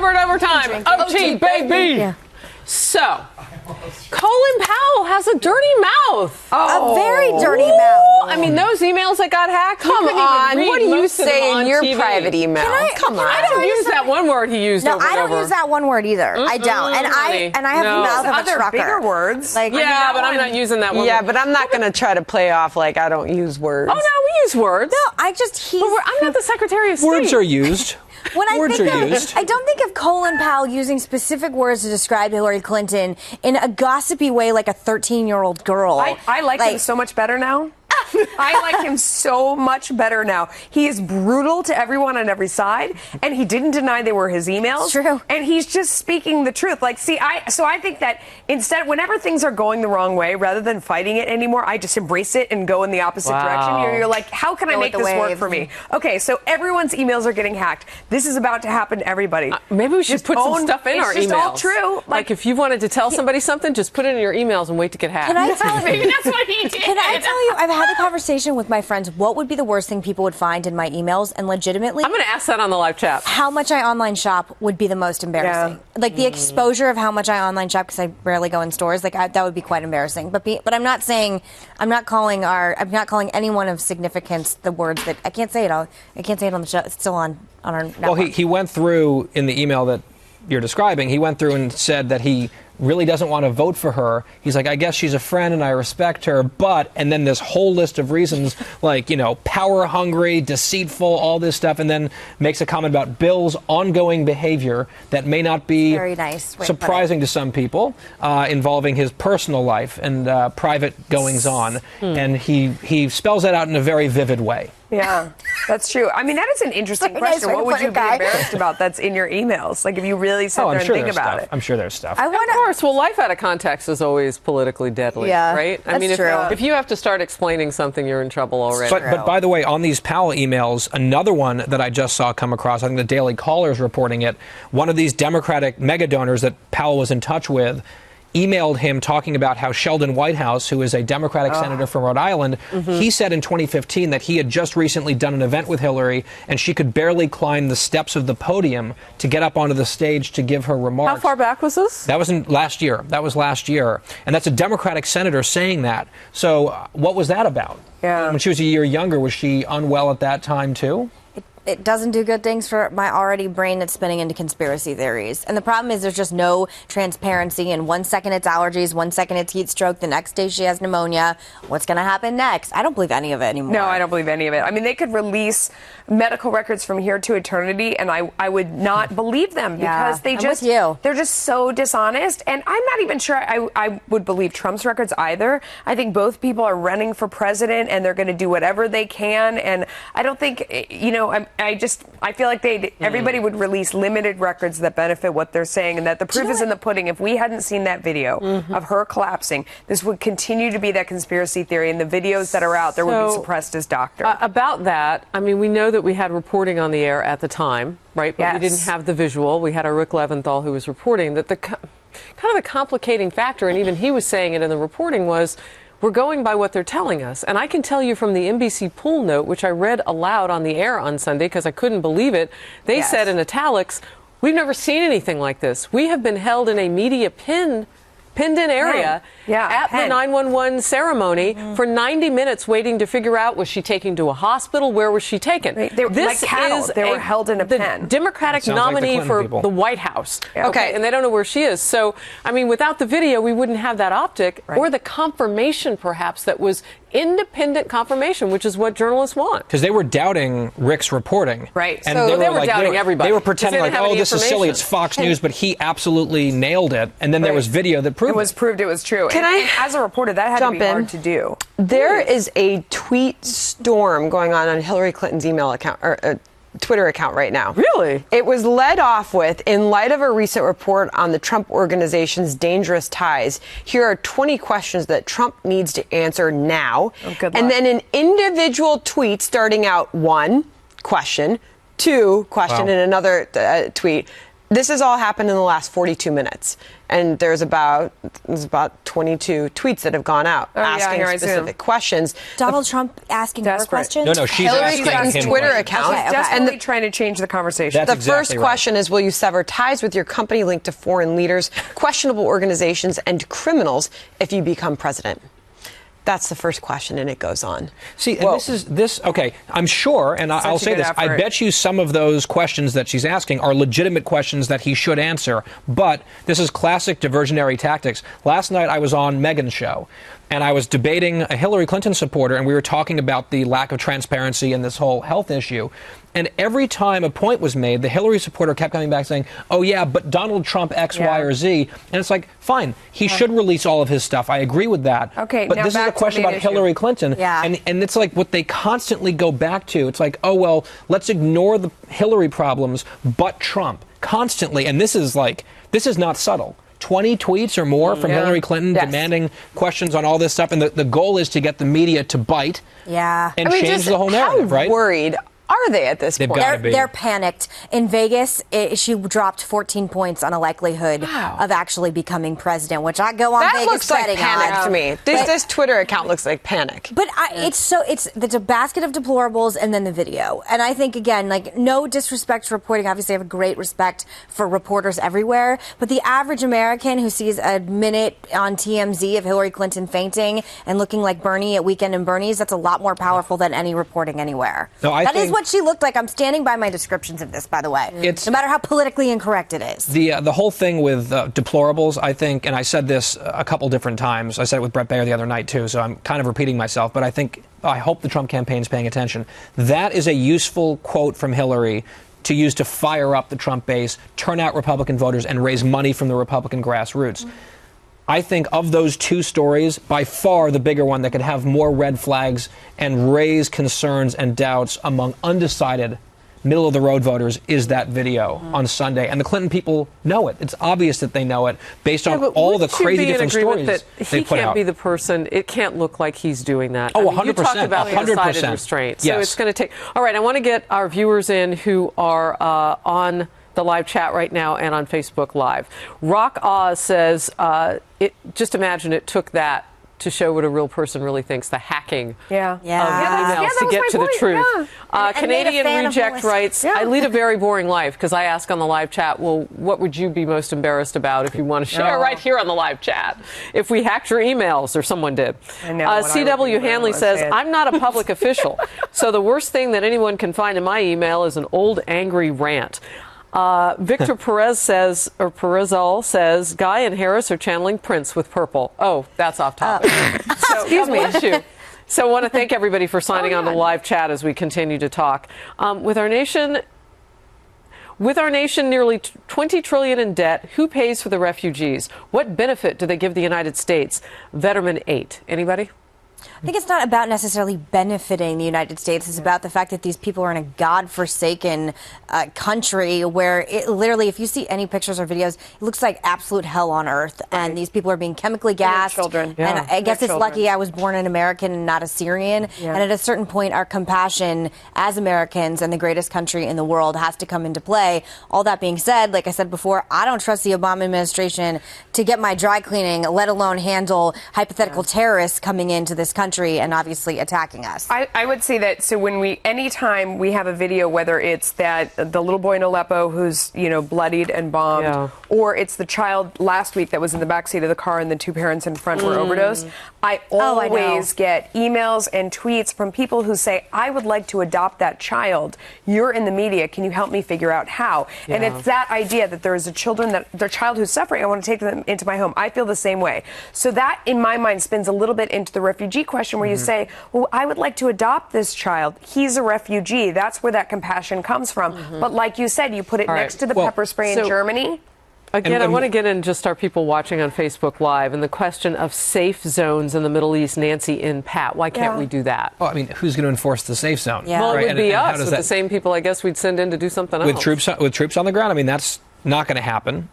Divert Overtime. OT, baby. Yeah. So, Colin Powell has a dirty mouth. A very dirty mouth. I mean, those emails that got hacked. Come on, what do you say in your private email? Come on. I don't use that one word he used. No, over I and don't over. use that one word either. I don't, and I have the mouth of a other trucker. bigger words. Like, Yeah, but I'm not using that one. Yeah, but I'm not going to try to play off like I don't use words. Oh no, we use words. no, I just I'm not the Secretary of State. Words are used. When I Words think are of, used. I don't think of Colin Powell using specific words to describe Hillary Clinton in a gossipy way like a 13-year-old girl. I like him so much better now. I like him so much better now. He is brutal to everyone on every side, and he didn't deny they were his emails. It's true. And he's just speaking the truth. Like, see, I think that instead, whenever things are going the wrong way, rather than fighting it anymore, I just embrace it and go in the opposite direction. You're like, how can I make this work for me? Okay, so everyone's emails are getting hacked. This is about to happen to everybody. Maybe we should Just put some stuff in our emails. It's just all true. Like if you wanted to tell somebody something, just put it in your emails and wait to get hacked. Can I tell you? Maybe that's what he did. Can I tell you? I've had a conversation with my friends. What would be the worst thing people would find in my emails? And legitimately, I'm going to ask that on the live chat. how much I online shop would be the most embarrassing. Like the exposure of how much I online shop, because I rarely go in stores. Like that would be quite embarrassing. But I'm not saying, I'm not calling anyone of significance the words that I can't say it. I can't say it on the show. It's still on our network. Well, he went through in the email that you're describing. He went through and said that he really doesn't want to vote for her. He's like, I guess she's a friend and I respect her, but, and then this whole list of reasons like, power hungry, deceitful, all this stuff, and then makes a comment about Bill's ongoing behavior that may not be very nice surprising to some people, involving his personal life and private goings on. And he spells that out in a very vivid way. Yeah, that's true. I mean, that is an interesting question. What would you be embarrassed about that's in your emails? Like, if you really sit there and think about it. I'm sure there's stuff. Of course. Well, life out of context is always politically deadly, Yeah, right? I that's mean, true. if you have to start explaining something, you're in trouble already. But by the way, on these Powell emails, another one that I just saw come across, I think the Daily Caller is reporting it, one of these Democratic mega donors that Powell was in touch with emailed him talking about how Sheldon Whitehouse, who is a Democratic senator from Rhode Island, he said in 2015 that he had just recently done an event with Hillary and she could barely climb the steps of the podium to get up onto the stage to give her remarks. How far back was this? That was last year. That was last year. And that's a Democratic senator saying that. So what was that about? Yeah. When she was a year younger, was she unwell at that time too? It doesn't do good things for my already brain that's spinning into conspiracy theories. And the problem is there's just no transparency. And 1 second it's allergies, 1 second it's heat stroke, the next day she has pneumonia. What's going to happen next? I don't believe any of it anymore. No, I don't believe any of it. I mean, they could release medical records from here to eternity, and I would not believe them because they're just so dishonest. And I'm not even sure I would believe Trump's records either. I think both people are running for president, and they're going to do whatever they can. And I don't think, I feel like everybody would release limited records that benefit what they're saying, and that the proof is in the pudding. If we hadn't seen that video of her collapsing, this would continue to be that conspiracy theory, and the videos that are out there would be suppressed as doctor. About that, I mean, we know that we had reporting on the air at the time, right? But we didn't have the visual. We had our Rick Leventhal who was reporting that the kind of the complicating factor, and even he was saying it in the reporting, was we're going by what they're telling us. And I can tell you from the NBC pool note, which I read aloud on the air on Sunday because I couldn't believe it, they said in italics, we've never seen anything like this. We have been held in a media pinned-in area at the 911 ceremony for 90 minutes waiting to figure out, was she taken to a hospital? Where was she taken? They were like cattle. They were held in a pen. The Democratic nominee like the for people. the White House. Okay, and they don't know where she is. So, I mean, without the video, we wouldn't have that optic or the confirmation, perhaps, that was independent confirmation, which is what journalists want. Because they were doubting Rick's reporting. Right. And so they were doubting everybody. They were pretending like, oh, this is silly, it's Fox News, but he absolutely nailed it. And then there was video that proved it was true. Can I, as a reporter, that had to be hard to do. There is a tweet storm going on Hillary Clinton's email account, or Twitter account right now. Really? It was led off with, in light of a recent report on the Trump organization's dangerous ties, here are 20 questions that Trump needs to answer now. Oh, good luck. And then an individual tweet starting out 1 question, 2 question, and another tweet. This has all happened in the last 42 minutes. And there's about 22 tweets that have gone out asking specific questions. Donald Trump asking her questions? No, she's Hillary asking Clinton's him Twitter questions. account. She's desperately trying to change the conversation. The first question is, will you sever ties with your company linked to foreign leaders, questionable organizations, and criminals if you become president? That's the first question, and it goes on. See, and okay, I'm sure, and I'll say this, I bet you some of those questions that she's asking are legitimate questions that he should answer, but this is classic diversionary tactics. Last night I was on Megyn's show, and I was debating a Hillary Clinton supporter, and we were talking about the lack of transparency in this whole health issue. And every time a point was made, the Hillary supporter kept coming back saying, oh, yeah, but Donald Trump X, Y, or Z. And it's like, fine, he should release all of his stuff. I agree with that. Okay, but this is a question about Hillary Clinton. Yeah. And it's like what they constantly go back to. It's like, oh, well, let's ignore the Hillary problems, but Trump. Constantly. And this is not subtle. 20 tweets or more from Hillary Clinton demanding questions on all this stuff. And the goal is to get the media to bite and change the whole narrative, right? How worried are they at this point? They're panicked. In Vegas, she dropped 14 points on a likelihood of actually becoming president, which I go on that Vegas looks like panic on. to me. This Twitter account looks like panic. But it's a basket of deplorables and then the video. And I think, again, like, no disrespect to reporting. Obviously, I have a great respect for reporters everywhere. But the average American who sees a minute on TMZ of Hillary Clinton fainting and looking like Bernie at Weekend and Bernie's, that's a lot more powerful than any reporting anywhere. No, that is what she looked like. I'm standing by my descriptions of this, by the way. No matter how politically incorrect it is. The whole thing with deplorables, I think, and I said this a couple different times. I said it with Brett Baer the other night, too, so I'm kind of repeating myself. But I hope the Trump campaign's paying attention. That is a useful quote from Hillary to use to fire up the Trump base, turn out Republican voters, and raise money from the Republican grassroots. I think of those two stories, by far the bigger one that could have more red flags and raise concerns and doubts among undecided middle-of-the-road voters is that video on Sunday. And the Clinton people know it. It's obvious that they know it based on all the crazy different stories that they put out. He can't be the person. It can't look like he's doing that. Oh, 100%. You talked about 100% restraint. So yes. it's going to take. All right, I want to get our viewers in who are on the live chat right now and on Facebook Live. Rock Oz says, just imagine it took that to show what a real person really thinks, the hacking of emails to get to the truth. Yeah. Canadian Reject writes, I lead a very boring life because I ask on the live chat, well, what would you be most embarrassed about if you want to share right here on the live chat? If we hacked your emails or someone did. C.W. Hanley says, I'm not a public official, so the worst thing that anyone can find in my email is an old angry rant. Victor Perez says, or Perezal says, Guy and Harris are channeling Prince with purple. Oh, that's off topic. So, excuse me. So I want to thank everybody for signing on to the live chat as we continue to talk. With our nation nearly $20 trillion in debt, who pays for the refugees? What benefit do they give the United States? Veteran 8. Anybody? I think it's not about necessarily benefiting the United States. It's about the fact that these people are in a godforsaken country where literally, if you see any pictures or videos, it looks like absolute hell on earth. And these people are being chemically gassed. Children. And I guess it's lucky I was born an American and not a Syrian. Yeah. And at a certain point, our compassion as Americans and the greatest country in the world has to come into play. All that being said, like I said before, I don't trust the Obama administration to get my dry cleaning, let alone handle hypothetical terrorists coming into this country and obviously attacking us. I would say that, so anytime we have a video, whether it's the little boy in Aleppo who's, bloodied and bombed, or it's the child last week that was in the backseat of the car and the two parents in front were overdosed, I always get emails and tweets from people who say, I would like to adopt that child. You're in the media. Can you help me figure out how? Yeah. And it's that idea that there is a child who's suffering. I want to take them into my home. I feel the same way. So that, in my mind, spins a little bit into the refugee question where you say, well, I would like to adopt this child. He's a refugee. That's where that compassion comes from. But like you said, you put it next to the pepper spray in Germany. Again, I want to get in just our people watching on Facebook Live and the question of safe zones in the Middle East. Nancy in Pat, why can't we do that? Well, I mean, who's going to enforce the safe zone? Yeah. Well, it would be us, with the same people I guess we'd send in to do something else. With troops on the ground? I mean, that's not going to happen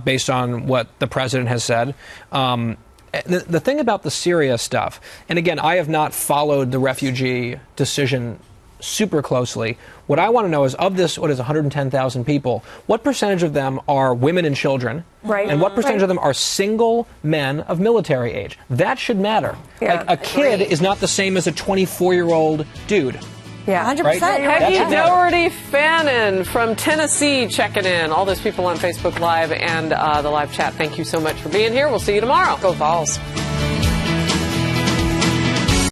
based on what the president has said. The thing about the Syria stuff, and again, I have not followed the refugee decision super closely. What I want to know is, of this, what is 110,000 people, what percentage of them are women and children? Right. And what percentage of them are single men of military age? That should matter. Yeah. Like, a kid is not the same as a 24-year-old dude. Yeah, 100%. Right? Peggy Doherty Fannin from Tennessee checking in. All those people on Facebook Live and the live chat, thank you so much for being here. We'll see you tomorrow. Go Vols.